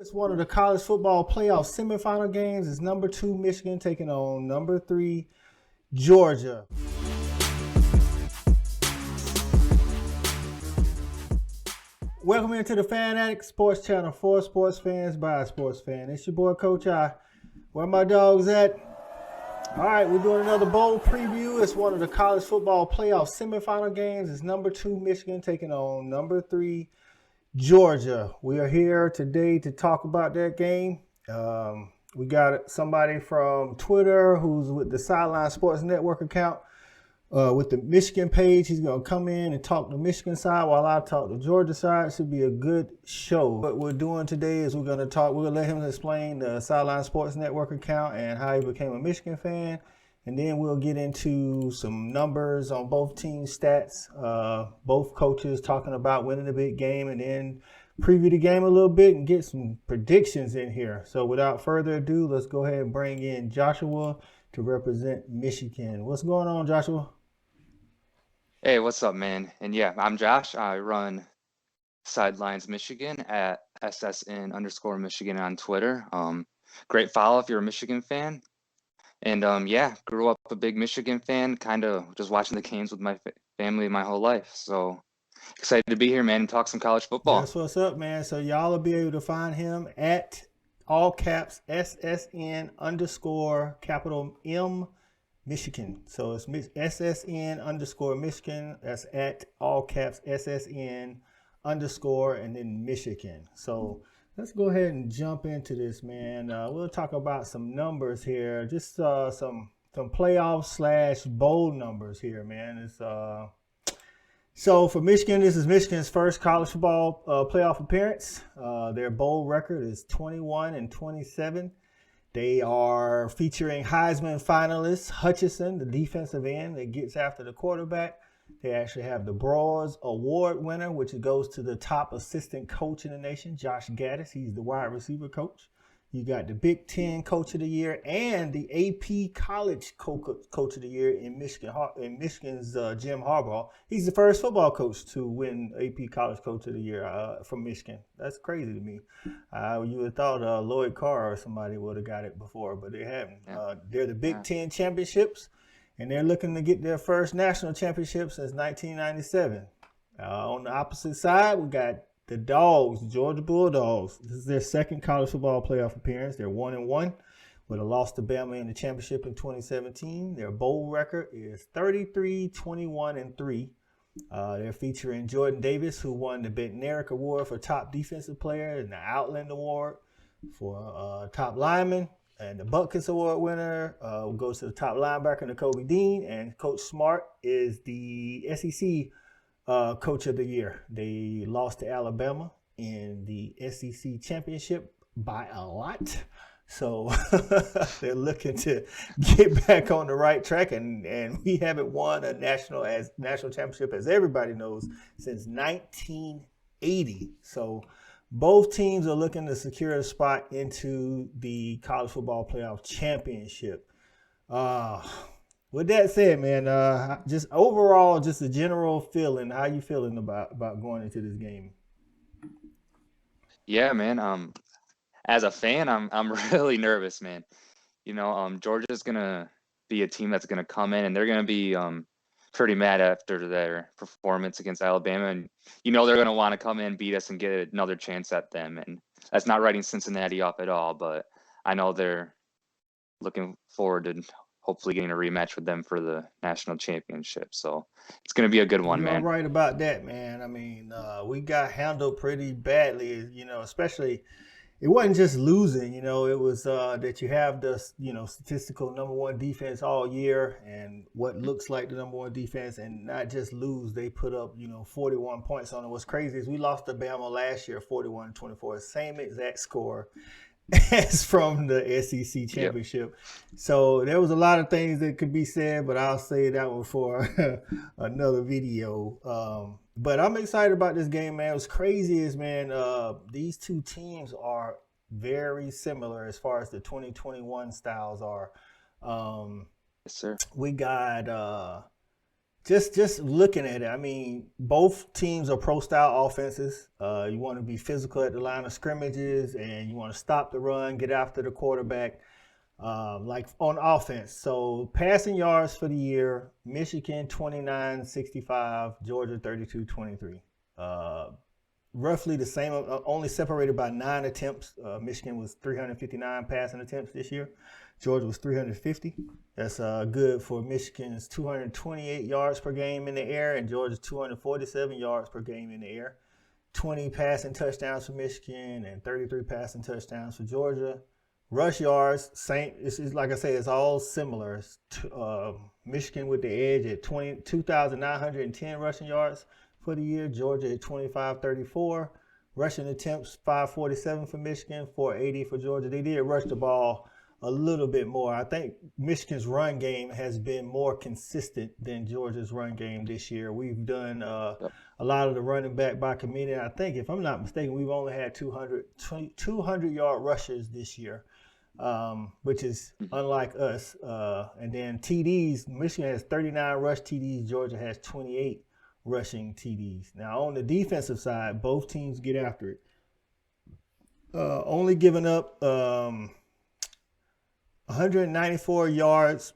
It's one of the college football playoff semifinal games. It's number 2 Michigan taking on number 3 Georgia. Welcome into the Fanatic Sports Channel for sports fans by a sports fan. It's your boy Coach I. Where my dogs at? All right, we're doing another bowl preview. It's one of the college football playoff semifinal games. It's number 2 Michigan taking on number 3 Georgia. We are here today to talk about that game. We got somebody from Twitter who's with the Sideline Sports Network account with the Michigan page. He's going to come in and talk the Michigan side while I talk the Georgia side. It should be a good show. What we're doing today is we're going to let him explain the Sideline Sports Network account and how he became a Michigan fan. And then we'll get into some numbers on both teams' stats, both coaches talking about winning the big game, and then preview the game a little bit and get some predictions in here. So without further ado, let's go ahead and bring in Joshua to represent Michigan. What's going on, Joshua? Hey, what's up, man? And yeah, I'm Josh. I run Sidelines Michigan at SSN_Michigan on Twitter. Great follow if you're a Michigan fan. And yeah, grew up a big Michigan fan, kind of just watching the games with my family my whole life. So excited to be here, man, and talk some college football. That's what's up, man. So y'all will be able to find him at all caps SSN_M Michigan. So it's SSN_Michigan. That's at all caps SSN_ and then Michigan. So let's go ahead and jump into this, man. We'll talk about some numbers here, just some playoff / bowl numbers here, man. It's so for Michigan, this is Michigan's first college football playoff appearance. Their bowl record is 21-27. They are featuring Heisman finalist Hutchinson, the defensive end that gets after the quarterback. They actually have the Broads Award winner, which goes to the top assistant coach in the nation, Josh Gaddis. He's the wide receiver coach. You got the Big Ten Coach of the Year and the AP College Coach of the Year in Michigan's Jim Harbaugh. He's the first football coach to win AP College Coach of the Year from Michigan. That's crazy to me. You would have thought Lloyd Carr or somebody would have got it before, but they haven't. They're the Big Ten championships, and they're looking to get their first national championship since 1997. On the opposite side, we got the Dogs, Georgia Bulldogs. This is their second college football playoff appearance. They're 1-1 with a loss to Bama in the championship in 2017. Their bowl record is 33-21-3. They're featuring Jordan Davis, who won the Bednarik Award for top defensive player and the Outland Award for top lineman. And the Butkus Award winner goes to the top linebacker, Nakobe Dean. And Coach Smart is the SEC Coach of the Year. They lost to Alabama in the SEC championship by a lot. So they're looking to get back on the right track. And we haven't won a national championship, as everybody knows, since 1980. So both teams are looking to secure a spot into the college football playoff championship. With that said, man, just overall, just a general feeling. How you feeling about going into this game? Yeah, man. As a fan, I'm really nervous, man. You know, Georgia's gonna be a team that's gonna come in and they're gonna be pretty mad after their performance against Alabama, and you know they're gonna want to come in, beat us, and get another chance at them. And that's not writing Cincinnati off at all, but I know they're looking forward to hopefully getting a rematch with them for the national championship. So it's going to be a good one, man. You're right about that, man. I mean, we got handled pretty badly, you know, especially it wasn't just losing, you know, it was that you have the, you know, statistical #1 defense all year and what looks like the #1 defense, and not just lose. They put up, you know, 41 points on it. What's crazy is we lost to Bama last year, 41-24, same exact score as from the SEC championship. Yep. So there was a lot of things that could be said, but I'll say that one for another video. But I'm excited about this game, man. What's crazy is, man, these two teams are very similar as far as the 2021 styles are. Yes, sir. We got just looking at it, I mean, both teams are pro-style offenses. You want to be physical at the line of scrimmages, and you want to stop the run, get after the quarterback, like on offense. So passing yards for the year, Michigan 29-65, Georgia 32-23. Roughly the same, only separated by 9 attempts. Michigan was 359 passing attempts this year. Georgia was 350. That's good for Michigan's 228 yards per game in the air and Georgia's 247 yards per game in the air. 20 passing touchdowns for Michigan and 33 passing touchdowns for Georgia. Rush yards, same. It's like I say, it's all similar. Michigan with the edge at 2,910 rushing yards for the year. Georgia at 2,534. Rushing attempts 547 for Michigan, 480 for Georgia. They did rush the ball a little bit more. I think Michigan's run game has been more consistent than Georgia's run game this year. We've done a lot of the running back by committee. I think, if I'm not mistaken, we've only had 200-yard rushers this year, which is unlike us. And then TDs, Michigan has 39 rush TDs. Georgia has 28 rushing TDs. Now, on the defensive side, both teams get after it. Only giving up 194 yards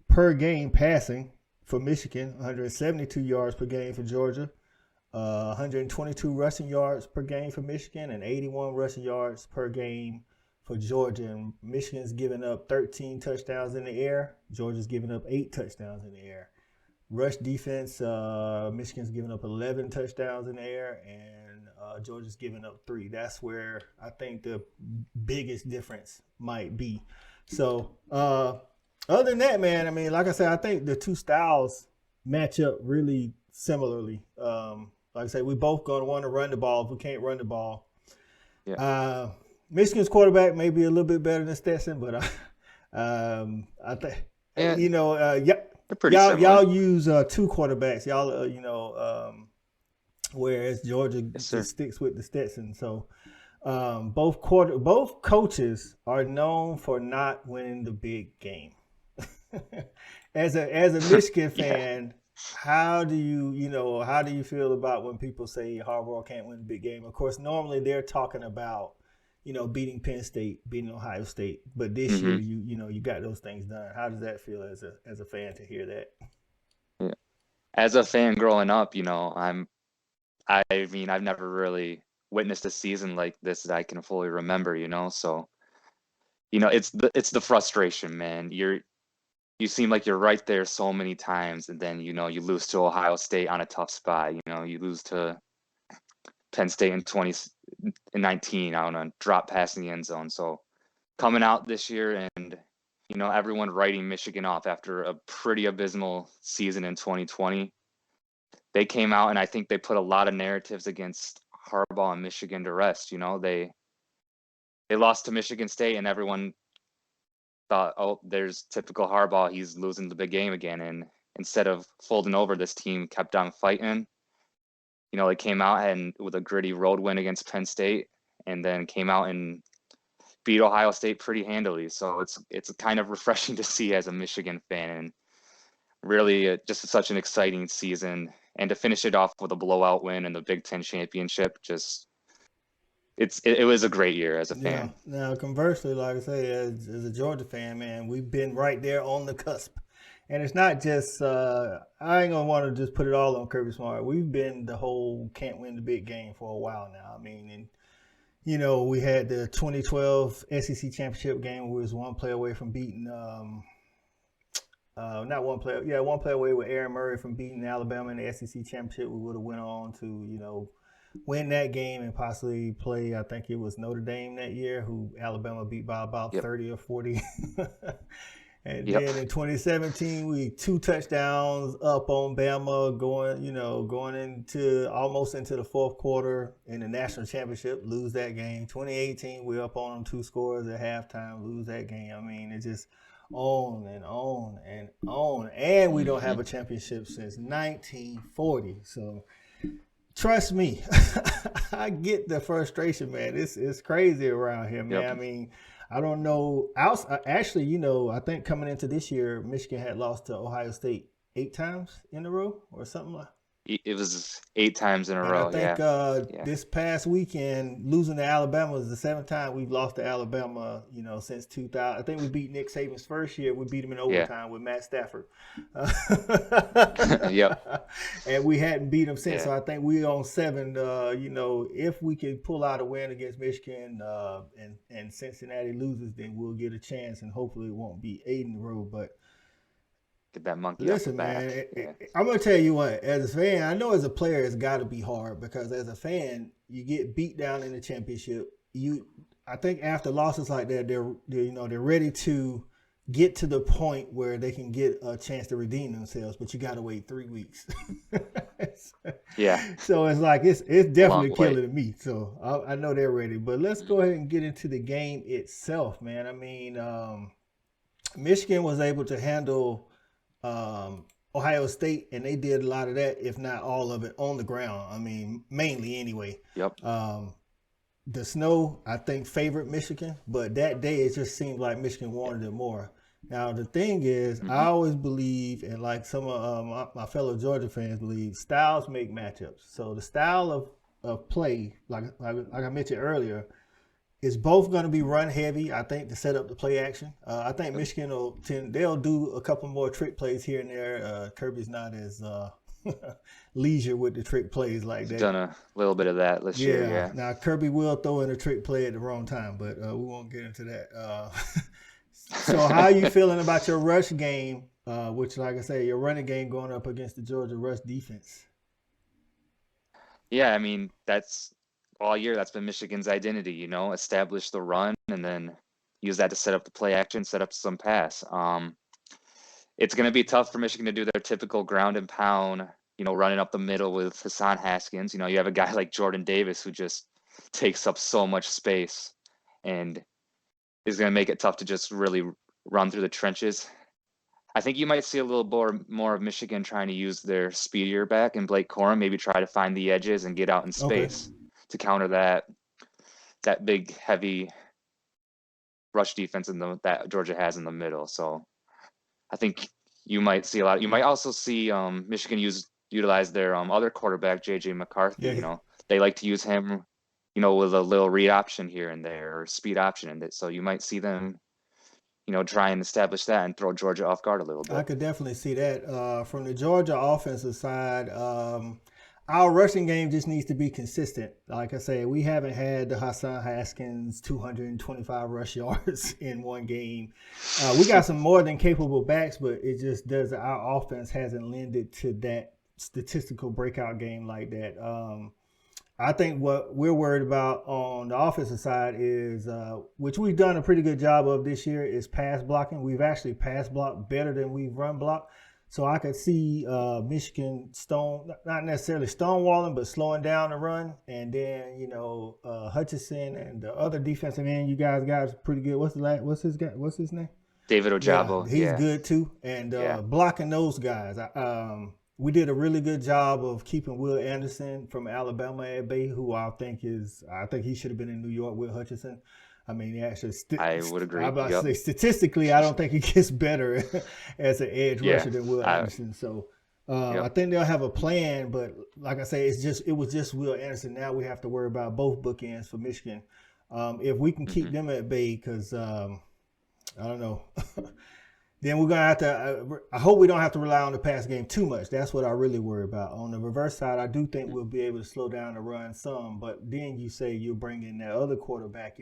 per game passing for Michigan, 172 yards per game for Georgia, 122 rushing yards per game for Michigan, and 81 rushing yards per game for Georgia. And Michigan's giving up 13 touchdowns in the air. Georgia's giving up 8 touchdowns in the air. Rush defense, Michigan's giving up 11 touchdowns in the air, and Georgia's giving up 3. That's where I think the biggest difference might be. So, other than that, man, I mean, like I said, I think the two styles match up really similarly. Like I said, we both going to want to run the ball if we can't run the ball. Yeah. Michigan's quarterback may be a little bit better than Stetson, but I think, y'all use 2 quarterbacks. Y'all, whereas Georgia just sticks with the Stetson. So, both coaches are known for not winning the big game. As a Michigan fan, how do you feel about when people say Harbaugh can't win the big game? Of course, normally they're talking about, beating Penn State, beating Ohio State, but this year you got those things done. How does that feel as a fan to hear that? Yeah. As a fan growing up, I've never really witnessed a season like this that I can fully remember, so it's the frustration, man. You seem like you're right there so many times, and then you lose to Ohio State on a tough spot. You lose to Penn State in 2019 on a drop pass in the end zone. So coming out this year and everyone writing Michigan off after a pretty abysmal season in 2020, they came out and I think they put a lot of narratives against Harbaugh and Michigan to rest. They lost to Michigan State and everyone thought, oh, there's typical Harbaugh, he's losing the big game again. And instead of folding over, this team kept on fighting. They came out and with a gritty road win against Penn State, and then came out and beat Ohio State pretty handily. So it's kind of refreshing to see as a Michigan fan, and really just such an exciting season. And to finish it off with a blowout win in the Big Ten championship, it was a great year as a fan. Now, conversely, like I say, as a Georgia fan, man, we've been right there on the cusp. And it's not just, I ain't going to want to just put it all on Kirby Smart. We've been the whole can't win the big game for a while now. I mean, and, we had the 2012 SEC championship game where we was one play away from beating, one play away with Aaron Murray from beating Alabama in the SEC championship. We would have went on to, win that game and possibly play, I think it was Notre Dame that year, who Alabama beat by about 30 or 40. And then in 2017, we 2 touchdowns up on Bama going into almost into the fourth quarter in the national championship, lose that game. 2018, we're up on them 2 scores at halftime, lose that game. I mean, it's just on and on and on. And we don't have a championship since 1940. So trust me, I get the frustration, man. It's crazy around here, man. I mean, I don't know. Actually, I think coming into this year, Michigan had lost to Ohio State 8 times in a row or something like. It was 8 times in a And I row. think Yeah, yeah, this past weekend, losing to Alabama is the seventh time we've lost to Alabama, since 2000. I think we beat Nick Saban's first year. We beat him in yeah. overtime with Matt Stafford. Yep. And we hadn't beat him since. Yeah. So I think we're on 7. If we can pull out a win against Michigan and Cincinnati loses, then we'll get a chance. And hopefully it won't be 8 in a row. But Get that monkey off your listen, man, back. Yeah. I'm gonna tell you what. As a fan, I know as a player, it's got to be hard because as a fan, you get beat down in the championship. I think after losses like that, they're ready to get to the point where they can get a chance to redeem themselves. But you got to wait 3 weeks. Yeah. So it's like it's Long definitely wait. killing me. So I know they're ready. But let's go ahead and get into the game itself, man. I mean, Michigan was able to handle Ohio State, and they did a lot of that, if not all of it, on the ground. I mean, mainly anyway. Yep. The snow, I think, favored Michigan, but that day it just seemed like Michigan wanted it more. Now the thing is, I Hmm. always believe, and like some of my fellow Georgia fans believe, styles make matchups. So the style of play, like I mentioned earlier, is both going to be run heavy. I think to set up the play action. I think Michigan they'll do a couple more trick plays here and there. Kirby's not as leisure with the trick plays like He's that. done a little bit of that this year. Yeah. Yeah. Now Kirby will throw in a trick play at the wrong time, but we won't get into that. So how are you feeling about your rush game? Which, like I say, your running game going up against the Georgia rush defense. Yeah. I mean, that's all year. That's been Michigan's identity. Establish the run and then use that to set up the play action, set up some pass. It's going to be tough for Michigan to do their typical ground and pound, running up the middle with Hassan Haskins. You have a guy like Jordan Davis who just takes up so much space and is going to make it tough to just really run through the trenches. I think you might see a little more of Michigan trying to use their speedier back and Blake Corum, maybe try to find the edges and get out in Okay. space to counter that big heavy rush defense that Georgia has in the middle. So I think you might see a lot. You might also see Michigan utilize their other quarterback, J.J. McCarthy. Yeah. They like to use him, with a little read option here and there or speed option in it. So you might see them, try and establish that and throw Georgia off guard a little I bit. could definitely see that. From the Georgia offensive side, our rushing game just needs to be consistent. Like I said, we haven't had the Hassan Haskins 225 rush yards in one game. We got some more than capable backs, but it just does. Our offense hasn't lended to that statistical breakout game like that. I think what we're worried about on the offensive side is, which we've done a pretty good job of this year, is pass blocking. We've actually pass blocked better than we've run blocked. So I could see Michigan not necessarily stonewalling, but slowing down the run. And then, Hutchinson and the other defensive end you guys got is pretty good. What's his name? David Yeah, Ojabo, he's yeah, good too. And yeah, blocking those guys. We did a really good job of keeping Will Anderson from Alabama at bay, who I think he should have been in New York with Hutchinson. I mean, he actually, I would I'm agree. about to Yep. say statistically, I don't think he gets better as an edge Yeah. rusher than Will Anderson. So I Yep. think they'll have a plan, but like I say, it was just Will Anderson. Now we have to worry about both bookends for Michigan. If we can keep Hmm. them at bay, because I don't know. Then we're gonna have to. I hope we don't have to rely on the pass game too much. That's what I really worry about. On the reverse side, I do think we'll be able to slow down the run some. But then you say you bring in that other quarterback.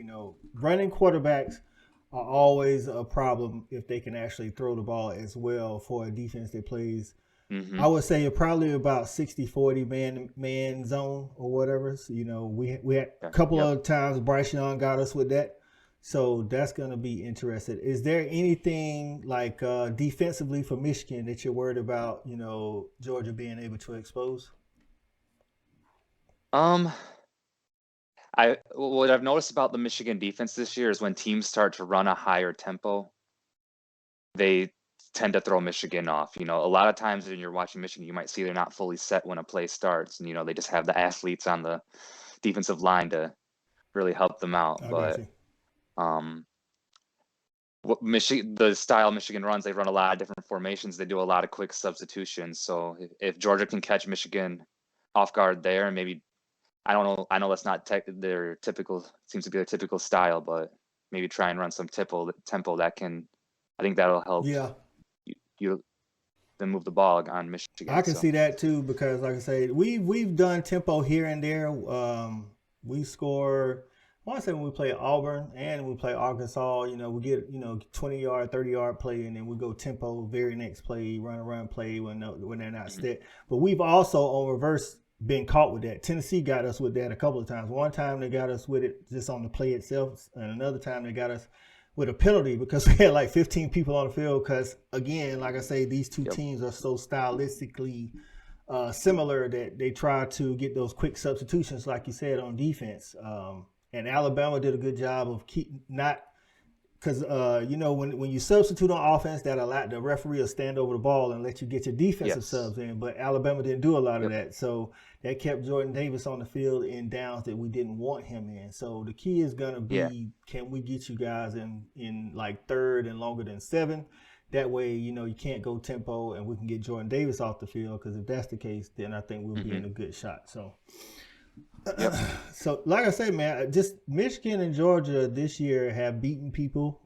Running quarterbacks are always a problem if they can actually throw the ball as well for a defense that plays. Hmm. I would say you're probably about 60-40 man zone or whatever. So, we had a Yeah. couple Yep. of times Bryce Young got us with that. So that's going to be interesting. Is there anything like defensively for Michigan that you're worried about, Georgia being able to expose? Um, what I've noticed about the Michigan defense this year is when teams start to run a higher tempo, they tend to throw Michigan off. A lot of times when you're watching Michigan, you might see they're not fully set when a play starts, and they just have the athletes on the defensive line to really help them out. I got But you. um, the style Michigan runs, they run a lot of different formations. They do a lot of quick substitutions. So if Georgia can catch Michigan off guard there, and maybe I don't know. I know that's not their typical. Seems to be their typical style, but maybe try and run some tempo that can. I think that'll help. Yeah. You then move the ball on Michigan. I can see that too, because like I say, we've done tempo here and there. We score. I want to say when we play Auburn and we play Arkansas, we get 20-yard, 30-yard play, and then we go tempo very next play, run play when they're not set. But we've also on reverse been caught with that. Tennessee got us with that a couple of times. One time they got us with it just on the play itself, and another time they got us with a penalty because we had like 15 people on the field. Because again, like I say, these two teams are so stylistically similar that they try to get those quick substitutions, like you said, on defense. And Alabama did a good job of because when you substitute on offense, that allowed the referee will stand over the ball and let you get your defensive subs in. But Alabama didn't do a lot of that, so that kept Jordan Davis on the field in downs that we didn't want him in. So the key is gonna be, can we get you guys in like third and longer than 7? That way, you can't go tempo and we can get Jordan Davis off the field. Because if that's the case, then I think we'll be in a good shot. So. So, like I said, man, just Michigan and Georgia this year have beaten people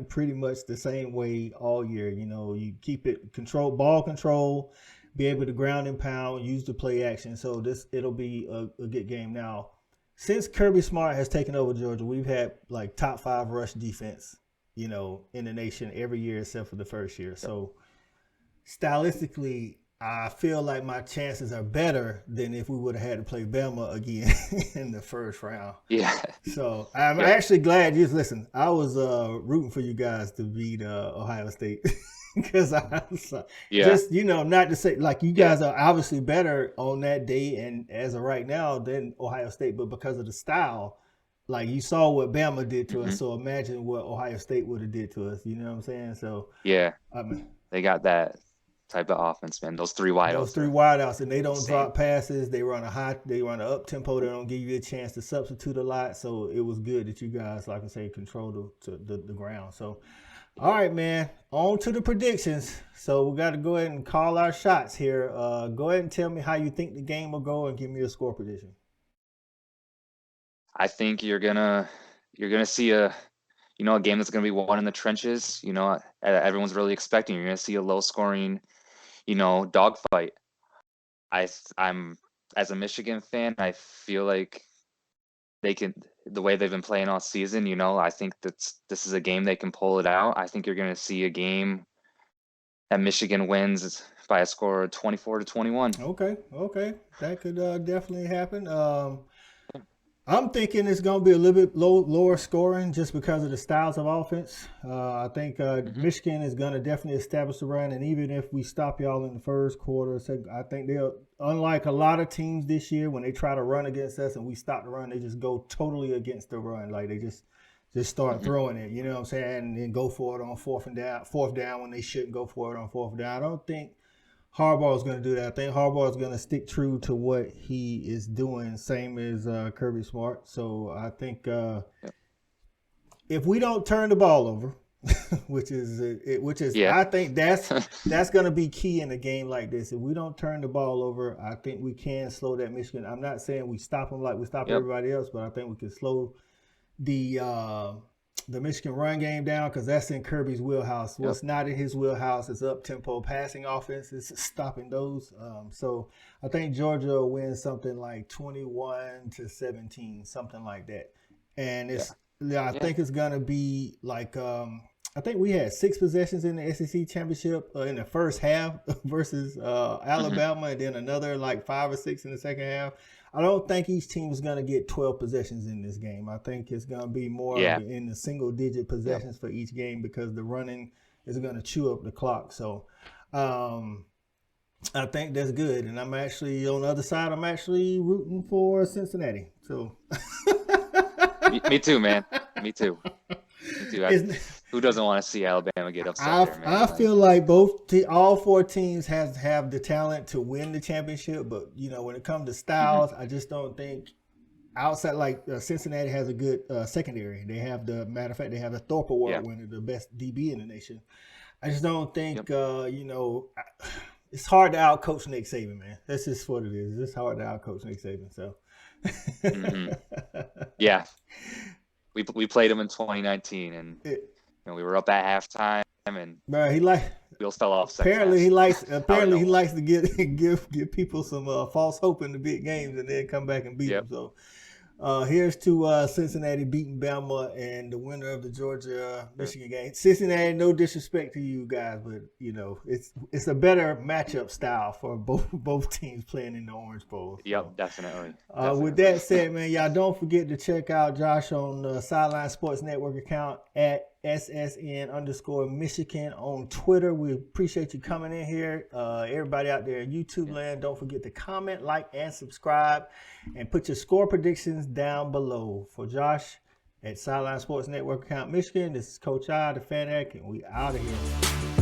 pretty much the same way all year. You keep it ball control, be able to ground and pound, use the play action. So it'll be a good game. Now, since Kirby Smart has taken over Georgia, we've had like top 5 rush defense, in the nation every year except for the first year. So stylistically, I feel like my chances are better than if we would have had to play Bama again in the first round. Yeah. So I'm actually glad. Listen, I was rooting for you guys to beat Ohio State because I was just not to say like you guys are obviously better on that day and as of right now than Ohio State, but because of the style, like you saw what Bama did to us. So imagine what Ohio State would have did to us. You know what I'm saying? So they got that type of offense, man. Those 3 wideouts. Those 3 wideouts, and they don't drop passes. They run an up tempo. They don't give you a chance to substitute a lot. So it was good that you guys, like I say, control the ground. So, all right, man. On to the predictions. So we got to go ahead and call our shots here. Go ahead and tell me how you think the game will go, and give me a score prediction. I think you're gonna see a game that's gonna be won in the trenches. Everyone's really expecting. You're gonna see a low scoring. Dogfight. I'm as a Michigan fan, I feel like they can, the way they've been playing all season, I think this is a game they can pull it out. I think you're going to see a game that Michigan wins by a score of 24-21. Okay. That could definitely happen. I'm thinking it's going to be a little bit lower scoring just because of the styles of offense. I think Michigan is going to definitely establish the run, and even if we stop y'all in the first quarter, I think they'll, unlike a lot of teams this year, when they try to run against us and we stop the run, they just go totally against the run. Like they just start throwing it, you know what I'm saying, and then go for it on fourth down when they shouldn't go for it on fourth down. I don't think Harbaugh is going to do that. I think Harbaugh is going to stick true to what he is doing, same as Kirby Smart. So I think if we don't turn the ball over, which is I think that's going to be key in a game like this. If we don't turn the ball over, I think we can slow that Michigan. I'm not saying we stop them like we stop everybody else, but I think we can slow the Michigan run game down because that's in Kirby's wheelhouse. What's not in his wheelhouse is up-tempo passing offense. It's stopping those. So I think Georgia will win something like 21-17, something like that. And I think it's going to be like I think we had 6 possessions in the SEC championship in the first half versus Alabama, and then another like 5 or 6 in the second half. I don't think each team is going to get 12 possessions in this game. I think it's going to be more in the single-digit possessions for each game because the running is going to chew up the clock. So I think that's good. And I'm actually, on the other side, I'm actually rooting for Cincinnati. So me too, man. Me too. Who doesn't want to see Alabama get upset? I feel like all 4 teams have the talent to win the championship, but when it comes to styles, I just don't think. outside, like Cincinnati has a good secondary. They have matter of fact, they have the Thorpe Award winner, the best DB in the nation. I just don't think, it's hard to outcoach Nick Saban, man. That's just what it is. It's hard to outcoach Nick Saban. So, yeah, we played him in 2019, and we were up at halftime, and wheels fell off. Apparently, he likes to give people some false hope in the big games, and then come back and beat them. So. Here's to Cincinnati beating Bama and the winner of the Georgia-Michigan game. Cincinnati, no disrespect to you guys, but it's a better matchup style for both teams playing in the Orange Bowl. Yep, definitely. With that said, man, y'all don't forget to check out Josh on the Sideline Sports Network account at SSN_Michigan on Twitter. We appreciate you coming in here. Everybody out there in YouTube land, don't forget to comment, like, and subscribe, and put your score predictions down below. For Josh at Sideline Sports Network account Michigan, this is Coach I, the Fanatic, and we out of here.